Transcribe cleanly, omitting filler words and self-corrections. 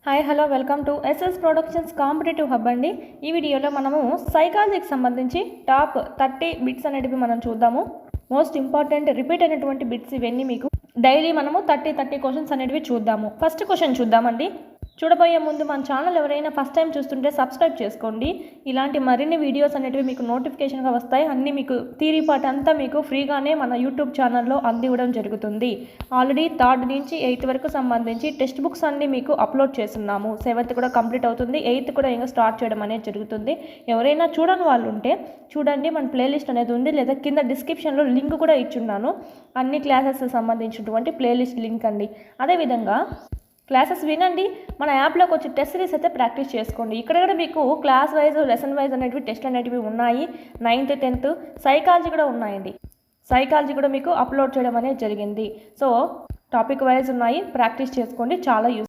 Hi hello welcome to SS productions competitive hub అండి. ఈ వీడియోలో మనము సైకాలజీకి సంబంధించి టాప్ 30 బిట్స్ అనేటివి మనం చూద్దాము. మోస్ట్ ఇంపార్టెంట్ రిపీట్ అయినటువంటి బిట్స్ ఇవన్నీ మీకు డైలీ మనము 30 క్వశ్చన్స్ అనేటివి చూద్దాము. ఫస్ట్ క్వశ్చన్ చూద్దామండి. చూడబోయే ముందు మన ఛానల్ ఎవరైనా ఫస్ట్ టైం చూస్తుంటే సబ్స్క్రైబ్ చేసుకోండి. ఇలాంటి మరిన్ని వీడియోస్ అనేటివి మీకు నోటిఫికేషన్గా వస్తాయి. అన్నీ మీకు థియరీ పార్ట్ అంతా మీకు ఫ్రీగానే మన యూట్యూబ్ ఛానల్లో అందివ్వడం జరుగుతుంది. ఆల్రెడీ 3rd నుంచి 8th వరకు సంబంధించి టెక్స్ట్ బుక్స్ అన్నీ మీకు అప్లోడ్ చేస్తున్నాము. 7th కూడా కంప్లీట్ అవుతుంది, 8th కూడా ఇంకా స్టార్ట్ చేయడం అనేది జరుగుతుంది. ఎవరైనా చూడని వాళ్ళు ఉంటే చూడండి, మన ప్లేలిస్ట్ అనేది ఉంది, లేదా కింద డిస్క్రిప్షన్లో లింక్ కూడా ఇచ్చున్నాను. అన్ని క్లాసెస్ సంబంధించినటువంటి ప్లేలిస్ట్ లింక్ అండి. అదేవిధంగా క్లాసెస్ వినండి, మన యాప్లోకి వచ్చి టెస్ట్ సిరీస్ అయితే ప్రాక్టీస్ చేసుకోండి. ఇక్కడ మీకు క్లాస్ వైజ్ లెసన్ వైజ్ అనేటివి టెస్ట్ అనేటివి ఉన్నాయి. 9th 10th సైకాలజీ కూడా ఉన్నాయండి. సైకాలజీ కూడా మీకు అప్లోడ్ చేయడం అనేది జరిగింది. సో టాపిక్ వైజ్ ఉన్నాయి, ప్రాక్టీస్ చేసుకోండి, చాలా యూస్